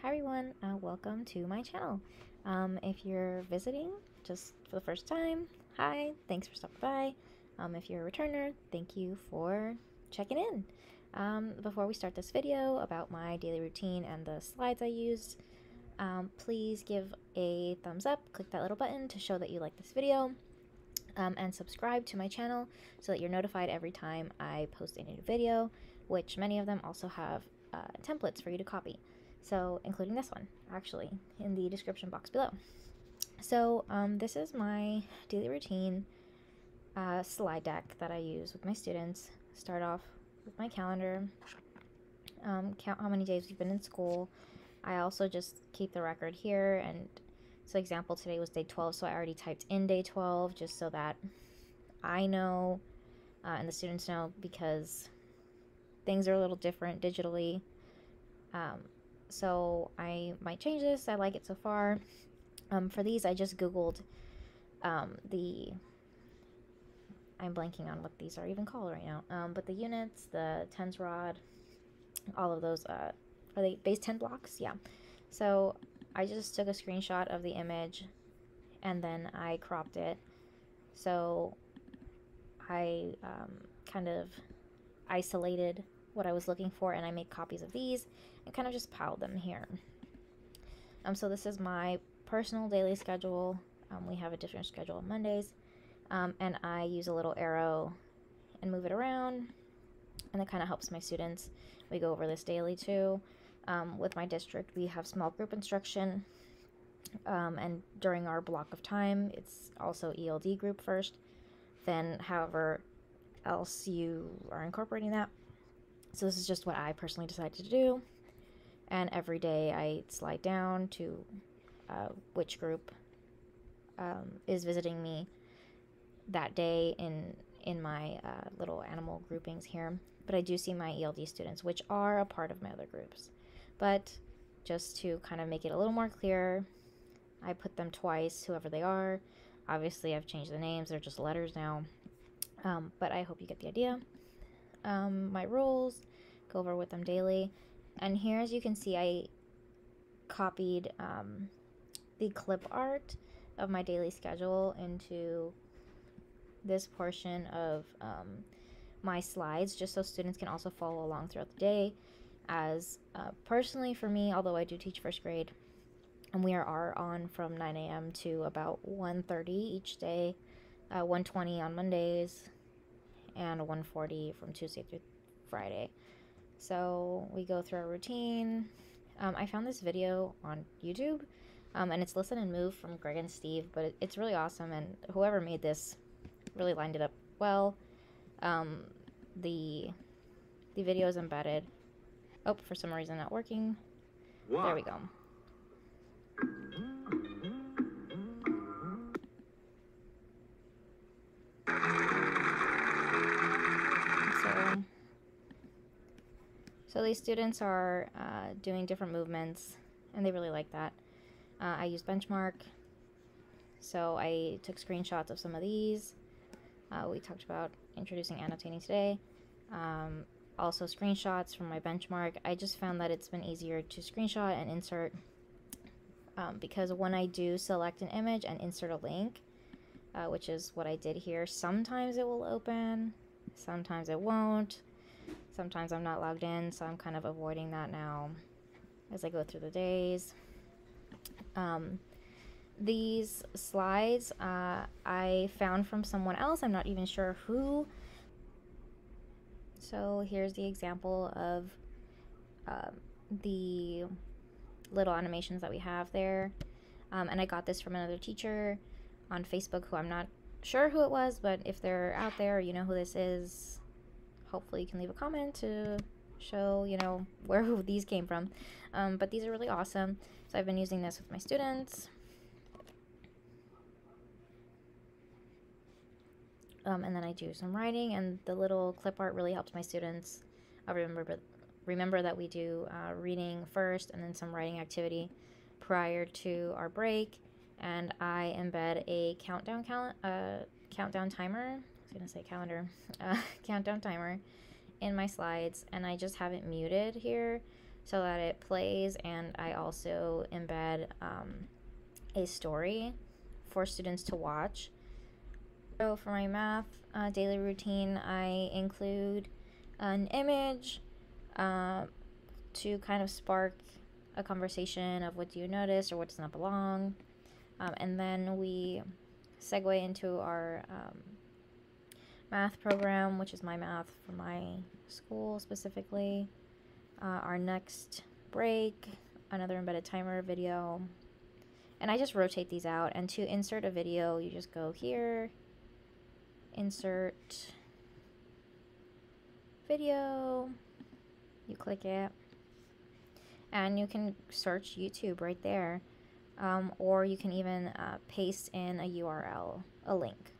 Hi everyone, welcome to my channel. If you're visiting just for the first time, hi, thanks for stopping by. If you're a returner, thank you for checking in. Before we start this video about my daily routine and the slides I used, please give a thumbs up, click that little button to show that you like this video, and subscribe to my channel so that you're notified every time I post a new video, which many of them also have templates for you to copy. So, including this one, actually, in the description box below. So, this is my daily routine slide deck that I use with my students. Start off with my calendar, count how many days we've been in school. I also just keep the record here, and so example, today was day 12, so I already typed in day 12 just so that I know and the students know, because things are a little different digitally. So I might change this. I like it so far. For these, I just Googled I'm blanking on what these are even called right now. But the units, the tens rod, all of those, are they base 10 blocks? Yeah. So I just took a screenshot of the image and then I cropped it. So I kind of isolated what I was looking for, and I made copies of these and kind of just piled them here. So this is my personal daily schedule. We have a different schedule on Mondays, and I use a little arrow and move it around, and that kind of helps my students. We go over this daily too. With my district, we have small group instruction, and during our block of time, it's also ELD group first, then however else you are incorporating that. So this is just what I personally decided to do, and every day I slide down to which group is visiting me that day in my little animal groupings here. But I do see my ELD students, which are a part of my other groups. But just to kind of make it a little more clear, I put them twice, whoever they are. Obviously, I've changed the names. They're just letters now. But I hope you get the idea. My rules, go over with them daily. And here, as you can see, I copied the clip art of my daily schedule into this portion of my slides, just so students can also follow along throughout the day. As personally for me, although I do teach first grade, and we are on from 9 a.m. to about 1:30 each day, 1:20 on Mondays, and 1:40 from Tuesday through Friday. So we go through our routine. I found this video on YouTube, and it's Listen and Move from Greg and Steve, but it's really awesome, and whoever made this really lined it up well. The video is embedded. Oh, for some reason not working. Wow. There we go. So these students are doing different movements, and they really like that. I use Benchmark, so I took screenshots of some of these. We talked about introducing annotating today. Also screenshots from my Benchmark. I just found that it's been easier to screenshot and insert, because when I do select an image and insert a link, which is what I did here, sometimes it will open, sometimes it won't. Sometimes I'm not logged in, so I'm kind of avoiding that now as I go through the days. These slides I found from someone else. I'm not even sure who. So here's the example of the little animations that we have there. And I got this from another teacher on Facebook who I'm not sure who it was, but if they're out there, you know who this is, hopefully you can leave a comment to show, you know, where these came from. But these are really awesome. So I've been using this with my students. And then I do some writing, and the little clip art really helps my students remember that we do reading first and then some writing activity prior to our break. And I embed a countdown timer. I was gonna say calendar. Countdown timer in my slides, and I just have it muted here so that it plays, and I also embed a story for students to watch. So for my math daily routine, I include an image to kind of spark a conversation of what do you notice or what does not belong. And then we segue into our math program, which is my math for my school specifically. Our next break, another embedded timer video. And I just rotate these out. And to insert a video, you just go here, insert video, you click it, and you can search YouTube right there. Or you can even paste in a URL, a link,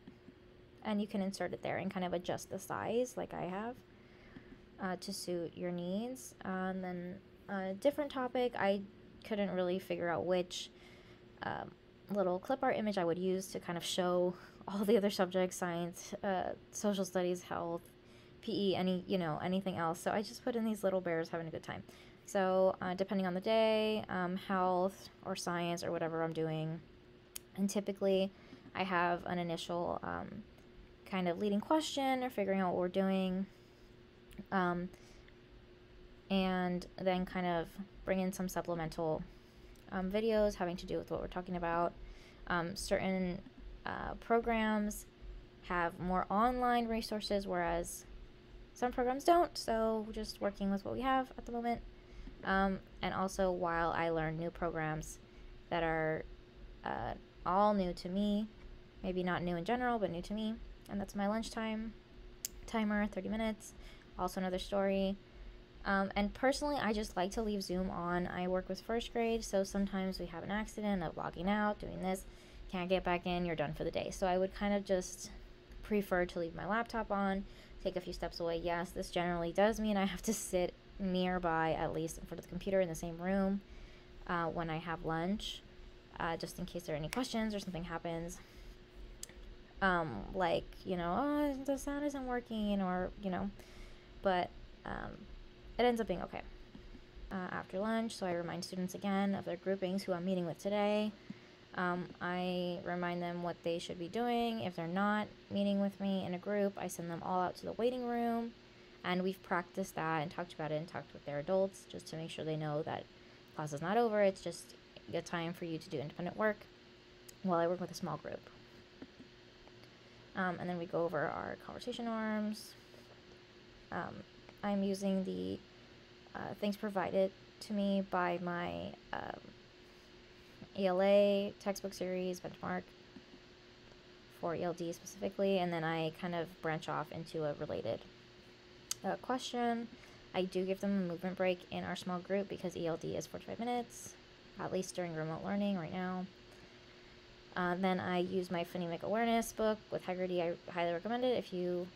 and you can insert it there and kind of adjust the size like I have to suit your needs. And then a different topic, I couldn't really figure out which little clip art image I would use to kind of show all the other subjects, science, social studies, health, PE, anything else. So I just put in these little bears having a good time. So depending on the day, health or science or whatever I'm doing, and typically I have an initial kind of leading question or figuring out what we're doing, and then kind of bring in some supplemental videos having to do with what we're talking about. Certain programs have more online resources, whereas some programs don't, so we're just working with what we have at the moment. And also while I learn new programs that are all new to me, maybe not new in general, but new to me, and that's my lunchtime timer, 30 minutes, also another story. And personally, I just like to leave Zoom on. I work with first grade, so sometimes we have an accident of logging out, doing this, can't get back in, you're done for the day. So I would kind of just prefer to leave my laptop on, take a few steps away. Yes, this generally does mean I have to sit nearby, at least in front of the computer in the same room when I have lunch, just in case there are any questions or something happens. Like, oh, the sound isn't working, or, but it ends up being okay. After lunch, so I remind students again of their groupings who I'm meeting with today. I remind them what they should be doing. If they're not meeting with me in a group, I send them all out to the waiting room, and we've practiced that and talked about it and talked with their adults just to make sure they know that class is not over. It's just a time for you to do independent work while I work with a small group. And then we go over our conversation norms. I'm using the things provided to me by my ELA textbook series benchmark for ELD specifically, and then I kind of branch off into a related question. I do give them a movement break in our small group because ELD is 45 minutes, at least during remote learning right now. Then I use my phonemic awareness book with Haggerty. I highly recommend it if you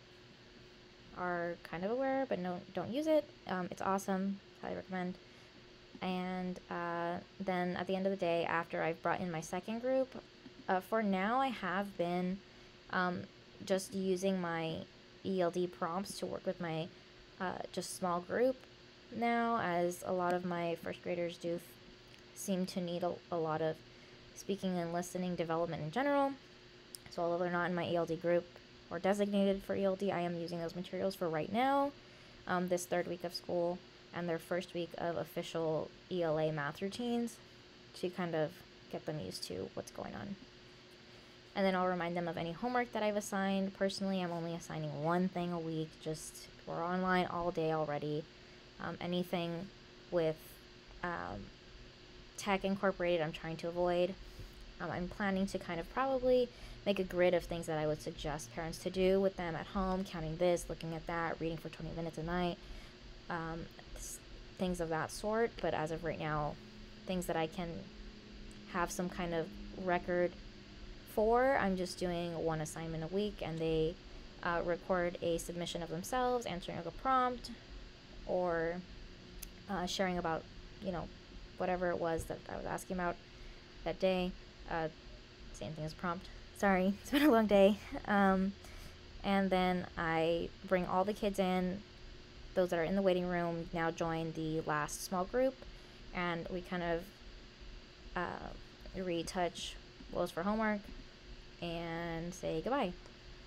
are kind of aware but don't use it. It's awesome. Highly recommend. And then at the end of the day, after I've brought in my second group, for now I have been just using my ELD prompts to work with my just small group now, as a lot of my first graders do seem to need a lot of speaking and listening development in general. So although they're not in my ELD group or designated for ELD, I am using those materials for right now, this third week of school and their first week of official ELA math routines, to kind of get them used to what's going on. And then I'll remind them of any homework that I've assigned. Personally, I'm only assigning one thing a week. Just, we're online all day already. Anything with tech incorporated, I'm trying to avoid. I'm planning to kind of probably make a grid of things that I would suggest parents to do with them at home, counting this, looking at that, reading for 20 minutes a night, things of that sort. But as of right now, things that I can have some kind of record for, I'm just doing one assignment a week, and they record a submission of themselves, answering a prompt, or sharing about, whatever it was that I was asking about that day. Same thing as prompt. Sorry, it's been a long day. And then I bring all the kids in those that are in the waiting room now join the last small group, and we kind of retouch what was for homework and say goodbye.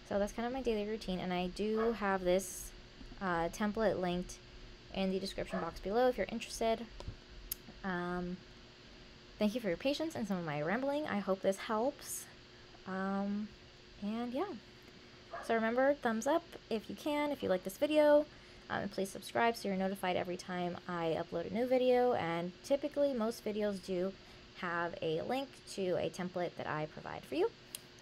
So that's kind of my daily routine, and I do have this template linked in the description box below if you're interested. Thank you for your patience and some of my rambling. I hope this helps. And yeah. So remember, thumbs up if you can, if you like this video. And please subscribe so you're notified every time I upload a new video. And typically, most videos do have a link to a template that I provide for you.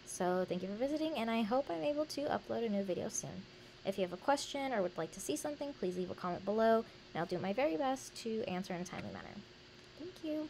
So thank you for visiting, and I hope I'm able to upload a new video soon. If you have a question or would like to see something, please leave a comment below, and I'll do my very best to answer in a timely manner. Thank you.